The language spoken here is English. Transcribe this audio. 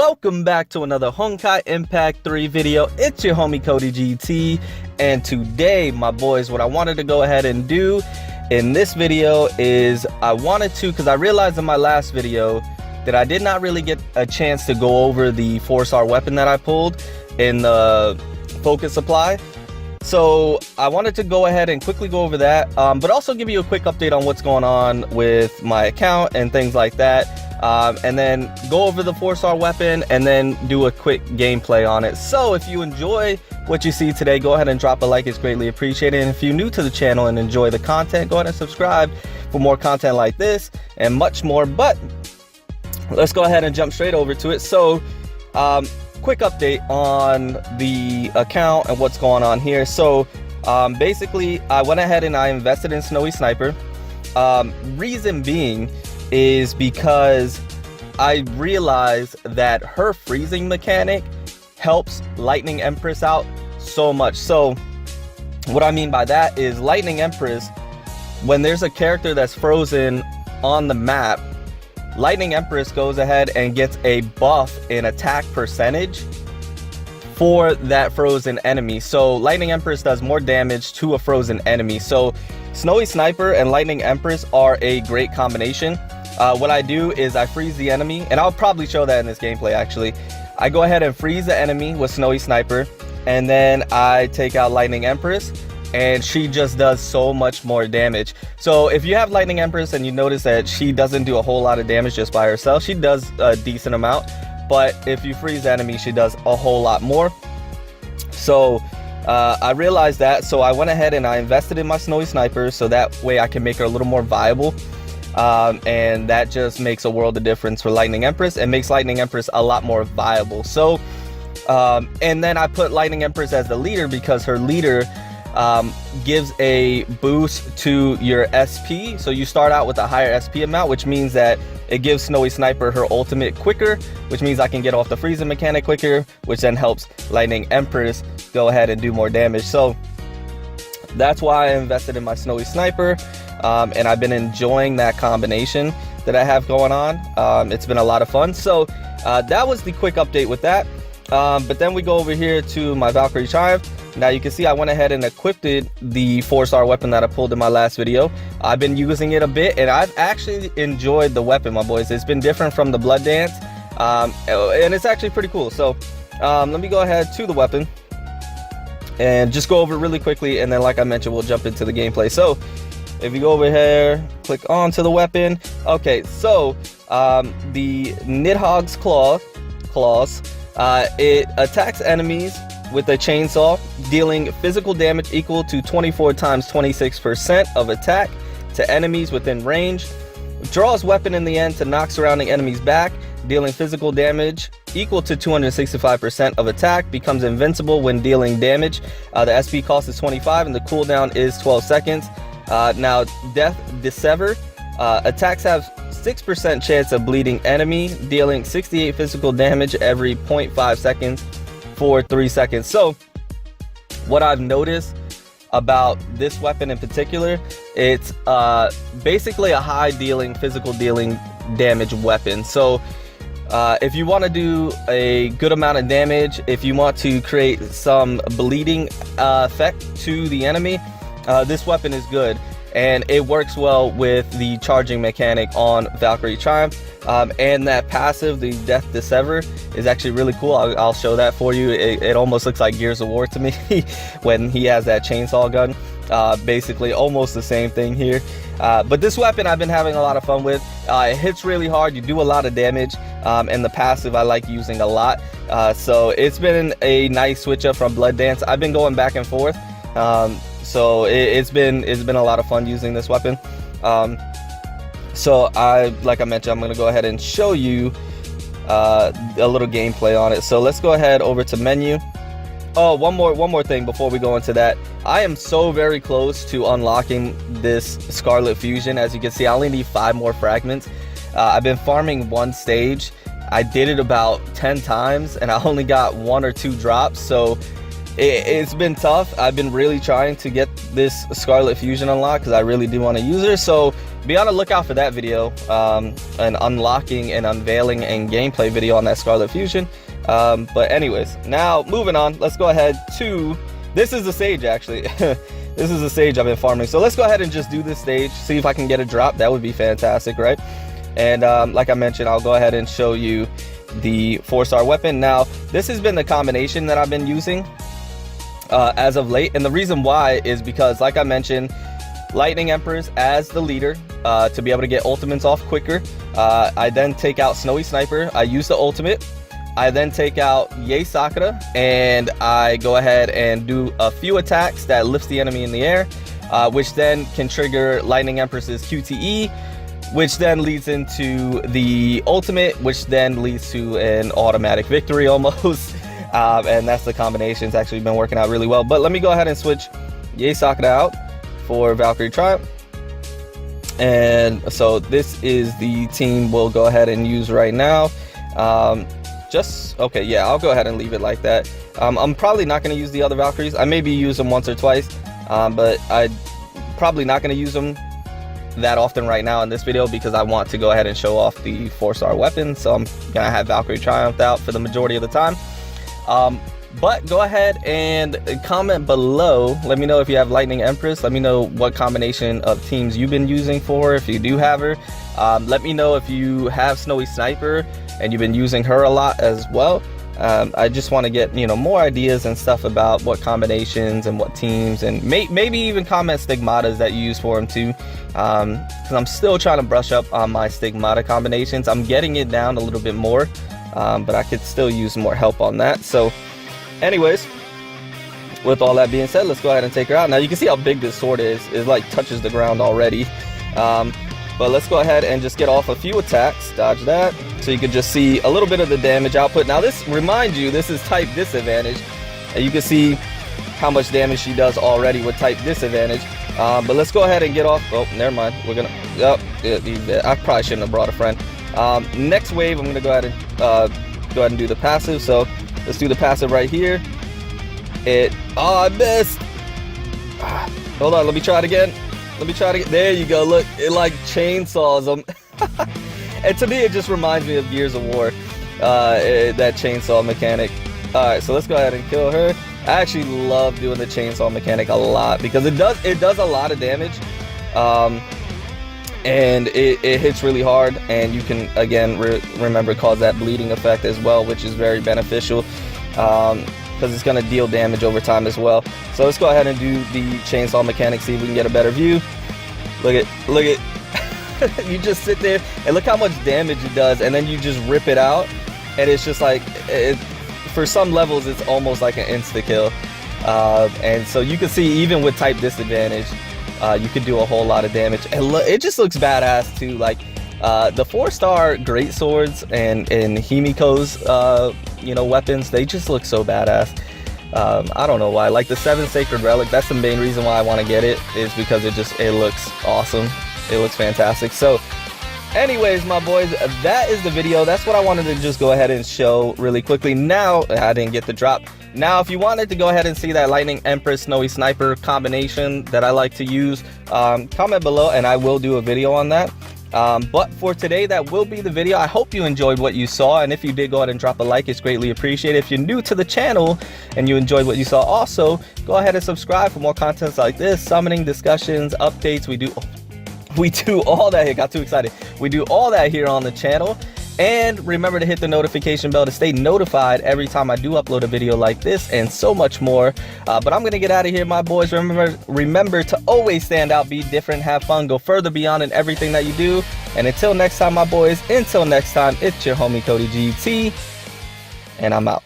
Welcome back to another Honkai Impact 3 video. It's your homie Cody GT, and today, my boys, what I wanted to go ahead and do in this video is because I realized in my last video that I did not really get a chance to go over the 4-star weapon that I pulled in the focus supply. So I wanted to go ahead and quickly go over that, but also give you a quick update on what's going on with my account and things like that. And then go over the 4-star weapon and then do a quick gameplay on it. So if you enjoy what you see today, go ahead and drop a like. It's greatly appreciated. And if you're new to the channel and enjoy the content, go ahead and subscribe for more content like this and much more. But let's go ahead and jump straight over to it. So quick update on the account and what's going on here. So basically I went ahead and I invested in Snowy Sniper. Reason being is because I realized that her freezing mechanic helps Lightning Empress out so much. So what I mean by that is Lightning Empress, when there's a character that's frozen on the map, Lightning Empress goes ahead and gets a buff in attack percentage for that frozen enemy. So Lightning Empress does more damage to a frozen enemy. So Snowy Sniper and Lightning Empress are a great combination. What I do is I freeze the enemy, and I'll probably show that in this gameplay actually. I go ahead and freeze the enemy with Snowy Sniper, and then I take out Lightning Empress, and she just does so much more damage. So if you have Lightning Empress and you notice that she doesn't do a whole lot of damage just by herself, she does a decent amount, but if you freeze the enemy, she does a whole lot more. So I realized that, so I went ahead and I invested in my Snowy Sniper so that way I can make her a little more viable. And that just makes a world of difference for Lightning Empress and makes Lightning Empress a lot more viable. So and then I put Lightning Empress as the leader because her leader gives a boost to your SP. So you start out with a higher SP amount, which means that it gives Snowy Sniper her ultimate quicker, which means I can get off the freezing mechanic quicker, which then helps Lightning Empress go ahead and do more damage. So that's why I invested in my Snowy Sniper. And I've been enjoying that combination that I have going on. It's been a lot of fun. So that was the quick update with that. But then we go over here to my Valkyrie Triumph. Now you can see I went ahead and equipped the 4-star weapon that I pulled in my last video. I've been using it a bit, and I've actually enjoyed the weapon, my boys. It's been different from the Blood Dance, and it's actually pretty cool. So let me go ahead to the weapon and just go over it really quickly, and then like I mentioned, we'll jump into the gameplay. So if you go over here, click onto the weapon. Okay, so the Nidhogg's claws, it attacks enemies with a chainsaw, dealing physical damage equal to 24 times 26% of attack to enemies within range. Draws weapon in the end to knock surrounding enemies back, dealing physical damage equal to 265% of attack. Becomes invincible when dealing damage. The SP cost is 25 and the cooldown is 12 seconds. Now, Death Dissever, attacks have 6% chance of bleeding enemy, dealing 68 physical damage every 0.5 seconds for 3 seconds. So what I've noticed about this weapon in particular, it's basically a high dealing, physical dealing damage weapon. So if you want to do a good amount of damage, if you want to create some bleeding effect to the enemy, this weapon is good, and it works well with the charging mechanic on Valkyrie Triumph. And that passive, the Death Dissever, is actually really cool. I'll show that for you. It almost looks like Gears of War to me when he has that chainsaw gun. Basically almost the same thing here. But this weapon I've been having a lot of fun with. It hits really hard, you do a lot of damage, and the passive I like using a lot. So it's been a nice switch up from Blood Dance. I've been going back and forth. So it's been a lot of fun using this weapon. So like I mentioned, I'm going to go ahead and show you a little gameplay on it. So let's go ahead over to menu. Oh, one more thing before we go into that. I am so very close to unlocking this Scarlet Fusion. As you can see, I only need 5 more fragments. I've been farming one stage. I did it about 10 times and I only got 1 or 2 drops. So it's been tough. I've been really trying to get this Scarlet Fusion unlocked because I really do want to use her. So be on the lookout for that video, an unlocking and unveiling and gameplay video on that Scarlet Fusion. But anyways, now moving on, let's go ahead to, this is the stage actually. This is the stage I've been farming. So let's go ahead and just do this stage, see if I can get a drop. That would be fantastic, right? And like I mentioned, I'll go ahead and show you the 4-star weapon. Now, this has been the combination that I've been using as of late. And the reason why is because, like I mentioned, Lightning Empress as the leader to be able to get ultimates off quicker. I then take out Snowy Sniper. I use the ultimate. I then take out Yae Sakura, and I go ahead and do a few attacks that lifts the enemy in the air, which then can trigger Lightning Empress's QTE, which then leads into the ultimate, which then leads to an automatic victory almost. And that's the combination. It's actually been working out really well. But let me go ahead and switch Yae Sakura out for Valkyrie Triumph. And so this is the team we'll go ahead and use right now. Okay, yeah, I'll go ahead and leave it like that. I'm probably not going to use the other Valkyries. I maybe use them once or twice, but I'm probably not going to use them that often right now in this video because I want to go ahead and show off the 4-star weapon. So I'm going to have Valkyrie Triumph out for the majority of the time. But go ahead and comment below. Let me know if you have Lightning Empress. Let me know what combination of teams you've been using for, if you do have her. Let me know if you have Snowy Sniper and you've been using her a lot as well. I just want to get, you know, more ideas and stuff about what combinations and what teams, and maybe even comment stigmatas that you use for them too, because I'm still trying to brush up on my stigmata combinations. I'm getting it down a little bit more, but I could still use more help on that. So anyways, with all that being said, let's go ahead and take her out. Now you can see how big this sword is. It like touches the ground already. But let's go ahead and just get off a few attacks. Dodge that. So you can just see a little bit of the damage output. Now this, remind you, this is type disadvantage. And you can see how much damage she does already with type disadvantage. But let's go ahead and get off. Oh, never mind. We're gonna, I probably shouldn't have brought a friend. Next wave, I'm gonna go ahead and do the passive. So let's do the passive right here. Oh, I missed. Hold on, let me try it again. There you go. Look, it like chainsaws them. And to me, it just reminds me of Gears of War, that chainsaw mechanic. All right, so let's go ahead and kill her. I actually love doing the chainsaw mechanic a lot because it does a lot of damage, and it hits really hard. And you can again remember cause that bleeding effect as well, which is very beneficial. Because it's going to deal damage over time as well. So let's go ahead and do the chainsaw mechanic, see if we can get a better view. Look at you just sit there and look how much damage it does, and then you just rip it out, and it's just like for some levels it's almost like an insta kill. And so you can see even with type disadvantage, you could do a whole lot of damage, and look, it just looks badass too. Like the 4-star great swords and Himiko's you know, weapons, they just look so badass. I don't know why. Like the 7 Sacred Relic, that's the main reason why I want to get it, is because it looks awesome. It looks fantastic. So anyways, my boys, that is the video. That's what I wanted to just go ahead and show really quickly. Now, I didn't get the drop. Now, if you wanted to go ahead and see that Lightning Empress Snowy Sniper combination that I like to use, comment below and I will do a video on that. But for today, that will be the video. I hope you enjoyed what you saw, and if you did, go ahead and drop a like. It's greatly appreciated. If you're new to the channel and you enjoyed what you saw, also go ahead and subscribe for more content like this, summoning, discussions, updates. We do all that here. Got too excited. We do all that here on the channel. And remember to hit the notification bell to stay notified every time I do upload a video like this, and so much more. But I'm going to get out of here, my boys. Remember to always stand out, be different, have fun, go further beyond in everything that you do. And until next time, my boys, until next time, it's your homie Cody GT, and I'm out.